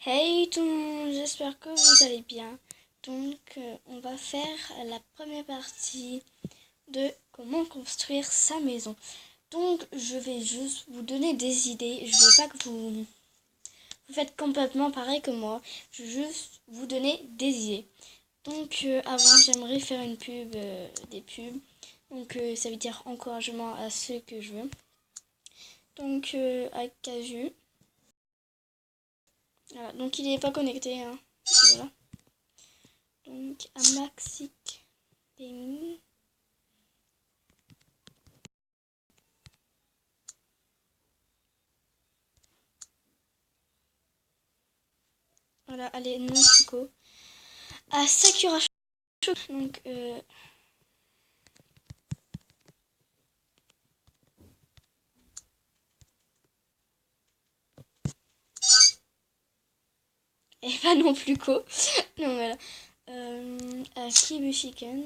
Hey tout le monde, j'espère que vous allez bien. Donc on va faire la première partie de comment construire sa maison. Donc je vais juste vous donner des idées. Je veux pas que vous faites complètement pareil que moi. Je veux juste vous donner des idées. Donc avant j'aimerais faire une pub, des pubs. Donc ça veut dire encouragement à ceux que je veux. Donc à Caju. Voilà. Donc il n'est pas connecté. Hein. Voilà. Donc à Maxic Gaming. Voilà, allez, non Chico. À Sakura Show. Donc et pas non plus Co. Donc voilà. À Kibu Chicken.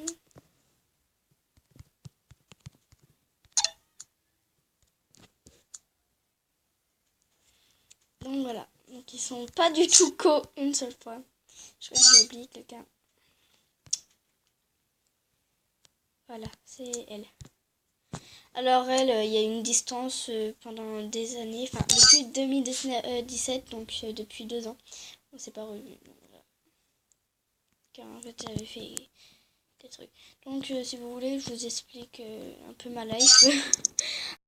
Donc voilà. Donc ils sont pas du tout Co une seule fois. Je crois que j'ai oublié quelqu'un. Voilà, c'est elle. Alors elle, il y a une distance pendant des années, enfin depuis 2017, donc depuis 2 ans. On s'est pas revu. Voilà. Car en fait j'avais fait des trucs. Donc si vous voulez, je vous explique un peu ma life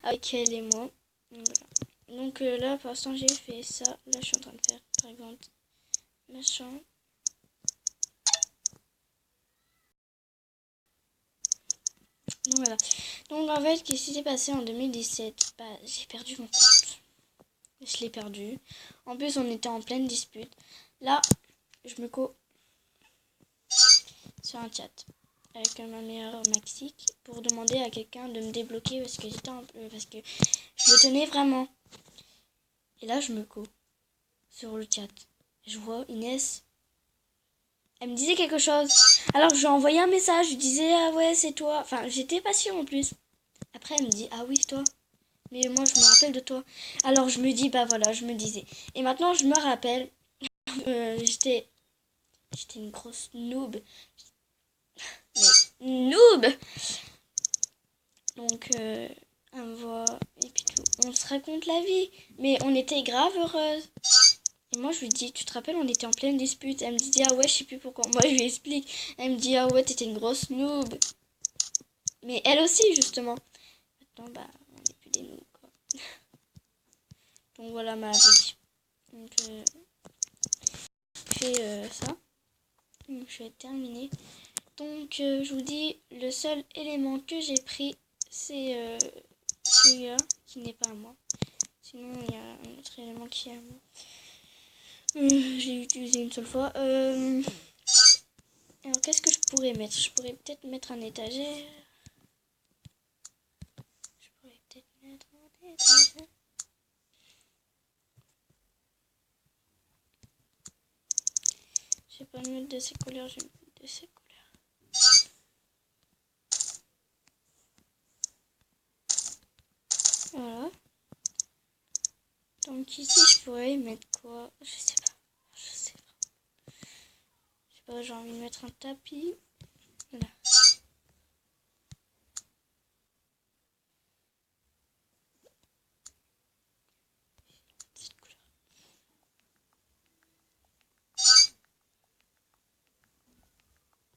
avec elle et moi. Donc, voilà. Donc là pour l'instant j'ai fait ça. Là je suis en train de faire par exemple machin. Donc voilà. Donc en fait qu'est-ce qui s'est passé en 2017? Bah j'ai perdu mon compte. Je l'ai perdu. En plus on était en pleine dispute. Là je me co sur un chat avec ma meilleure Maxic pour demander à quelqu'un de me débloquer parce que parce que je le tenais vraiment. Et là je me co sur le chat. Je vois Inès. Elle me disait quelque chose. Alors je lui ai envoyé un message. Je disais ah ouais c'est toi. Enfin j'étais pas sûre en plus. Après elle me dit ah oui c'est toi. Mais moi je me rappelle de toi. Alors je me dis bah voilà je me disais. Et maintenant je me rappelle. J'étais une grosse noob. Mais noob. Donc elle me voit et puis tout. On se raconte la vie. Mais on était grave heureuse. Et moi, je lui dis, tu te rappelles, on était en pleine dispute. Elle me dit, ah ouais, je sais plus pourquoi. Moi, je lui explique. Elle me dit, ah ouais, t'étais une grosse noob. Mais elle aussi, justement. Maintenant, bah, on n'est plus des noobs, quoi. Donc voilà ma vie. Donc, je fais ça. Donc, je vais terminer. Donc, je vous dis, le seul élément que j'ai pris, c'est celui-là, qui n'est pas à moi. Sinon, il y a un autre élément qui est à moi. J'ai utilisé une seule fois. Alors, qu'est-ce que je pourrais mettre? Je pourrais peut-être mettre un étagère. Je pourrais peut-être mettre un étagère. Je vais pas mettre de ces couleurs, je vais mettre de ces couleurs. Voilà. Donc ici, je pourrais mettre quoi? Je sais pas. Je sais pas, j'ai envie de mettre un tapis. Voilà.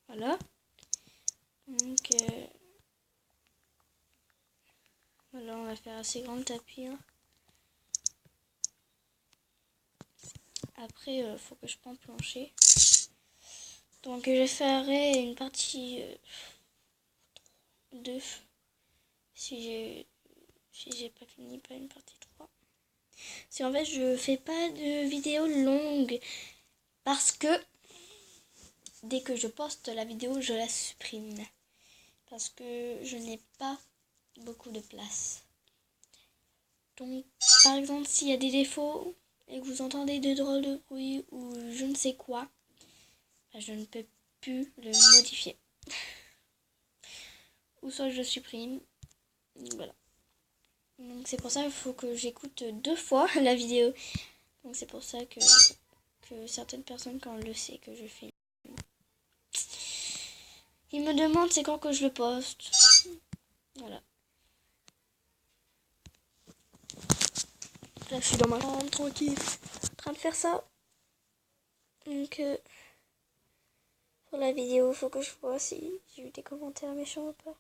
Voilà. Donc, voilà, on va faire assez grand le tapis. Hein. Après, faut que je prenne plancher. Donc, je ferai une partie 2 si j'ai pas fini, pas une partie 3. C'est en fait, je fais pas de vidéos longues parce que dès que je poste la vidéo, je la supprime parce que je n'ai pas beaucoup de place. Donc, par exemple, s'il y a des défauts et que vous entendez de drôles de bruit ou je ne sais quoi, bah, je ne peux plus le modifier. Ou soit je supprime. Voilà. Donc c'est pour ça qu'il faut que j'écoute 2 fois la vidéo. Donc c'est pour ça que que certaines personnes, quand elles le savent que je filme, ils me demandent c'est quand que je le poste. Voilà. Là, je suis dans ma chambre, tranquille, en train de faire ça. Donc, sur la vidéo, il faut que je vois si j'ai eu des commentaires méchants ou pas.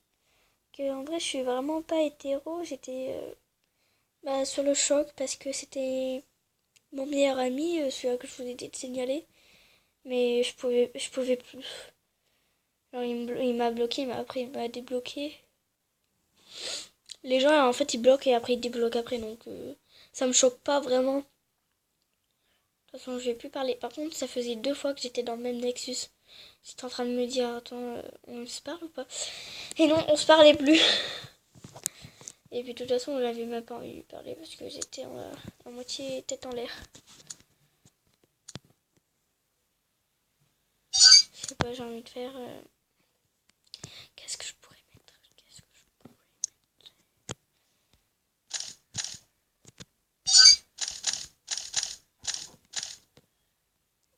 Que, en vrai, je suis vraiment pas hétéro. J'étais sur le choc parce que c'était mon meilleur ami, celui que je vous ai dit de signaler. Mais je pouvais plus. Alors, il m'a bloqué, mais après, il m'a débloqué. Les gens, en fait, ils bloquent et après, ils débloquent après. Donc, ça me choque pas vraiment. De toute façon, je vais plus parler. Par contre, ça faisait 2 fois que j'étais dans le même Nexus. J'étais en train de me dire, attends, on se parle ou pas? Et non, on se parlait plus. Et puis de toute façon, on n'avait même pas envie de parler parce que j'étais à moitié tête en l'air. Je sais pas, j'ai envie de faire... Qu'est-ce que je pourrais mettre?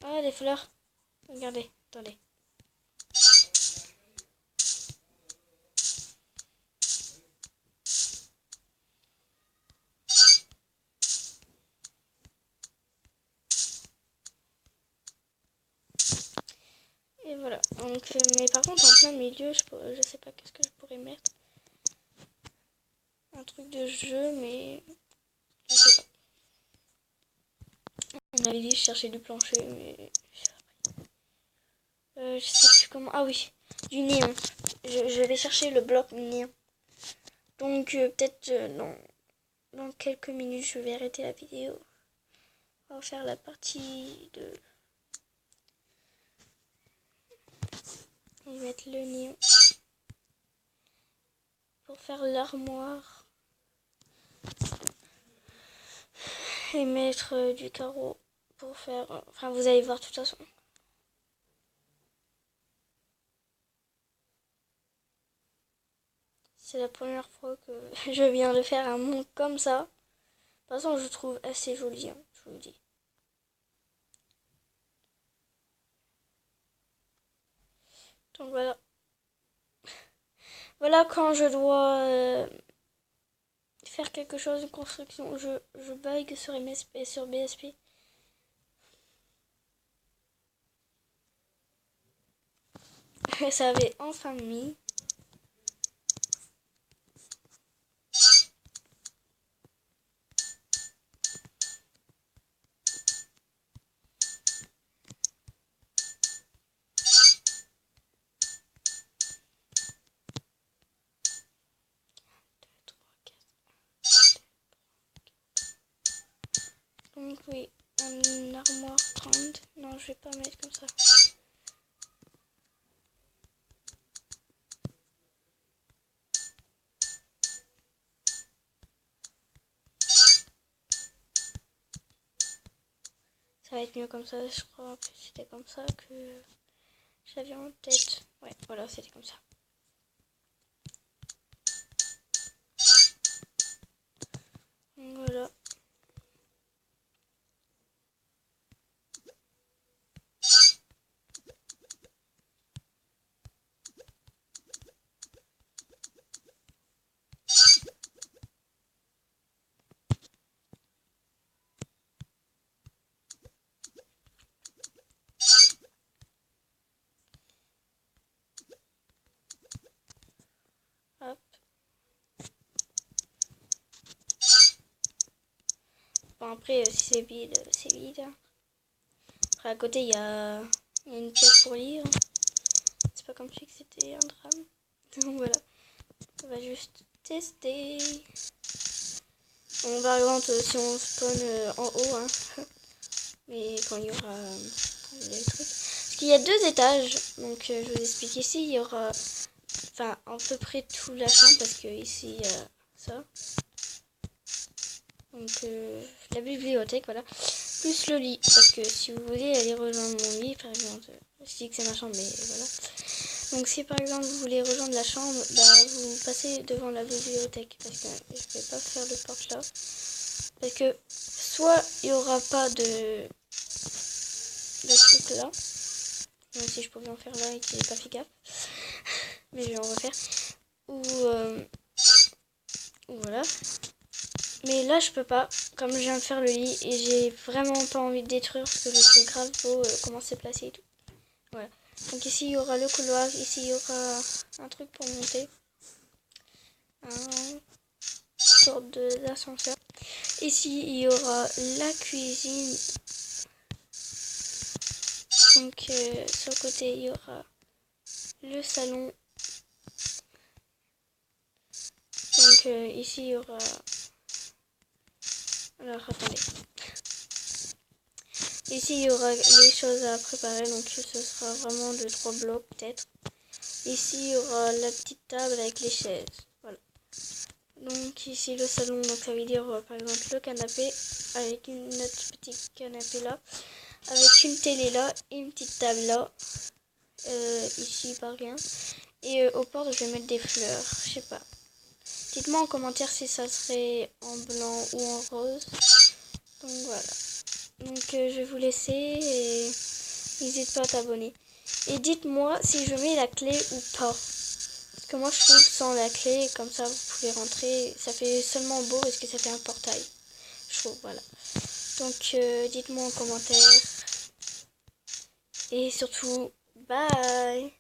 Ah, des fleurs. Regardez, attendez. Et voilà. Donc, mais par contre, en plein milieu, je sais pas qu'est-ce que je pourrais mettre. Un truc de jeu, mais je sais pas. On avait dit je cherchais du plancher, mais je sais plus comment. Ah oui, du néon. Je vais chercher le bloc néon. Donc peut-être dans quelques minutes, je vais arrêter la vidéo. On va faire la partie 2. On va mettre le néon pour faire l'armoire et mettre du carreau pour faire... Enfin, vous allez voir de toute façon. C'est la première fois que je viens de faire un monde comme ça. De toute façon, je trouve assez joli, hein, je vous le dis. Donc voilà. Voilà quand je dois faire quelque chose de construction. Je bug sur MSP, sur BSP. Ça avait enfin mis. Donc oui, une armoire 30. Non, je vais pas mettre comme ça. Ça va être mieux comme ça, je crois que c'était comme ça que j'avais en tête. Ouais, voilà, c'était comme ça. Voilà. Hop. Bon, après, si c'est vide, c'est vide. Après, à côté, il y a une pièce pour lire. C'est pas comme si c'était un drame. Donc voilà. On va juste tester. Bon, par exemple, si on spawn en haut, hein. Mais quand il y aura les trucs. Parce qu'il y a 2 étages. Donc, je vous explique ici, il y aura... Enfin, à peu près tout la chambre. Parce que ici, il y a ça. Donc, la bibliothèque, voilà. Plus le lit. Parce que si vous voulez aller rejoindre mon lit, par exemple... Je dis que c'est ma chambre, mais voilà. Donc si par exemple vous voulez rejoindre la chambre, bah vous passez devant la bibliothèque parce que je vais pas faire de porte là. Parce que soit il y aura pas de le truc là. Même si je pouvais en faire là et qu'il n'ait pas fait gaffe. Mais je vais en refaire. Ou voilà. Mais là je peux pas. Comme je viens de faire le lit et j'ai vraiment pas envie de détruire parce que je trouve grave beau comment c'est placé et tout. Voilà. Donc ici il y aura le couloir. Ici il y aura un truc pour monter. Un sorte d'ascenseur. Ici il y aura la cuisine. Donc sur le côté il y aura le salon. Donc ici il y aura... Alors attendez. Ici il y aura les choses à préparer. Donc ce sera vraiment de 3 blocs peut-être. Ici il y aura la petite table avec les chaises. Voilà. Donc ici le salon. Donc ça veut dire par exemple le canapé. Avec notre petit canapé là. Avec une télé là. Et une petite table là. Ici pas rien. Et aux portes je vais mettre des fleurs. Je sais pas. Dites-moi en commentaire si ça serait en blanc ou en rose. Donc voilà. Donc je vais vous laisser et n'hésite pas à t'abonner. Et dites-moi si je mets la clé ou pas. Parce que moi je trouve sans la clé, comme ça vous pouvez rentrer. Ça fait seulement beau parce que ça fait un portail. Je trouve, voilà. Donc dites-moi en commentaire. Et surtout, bye!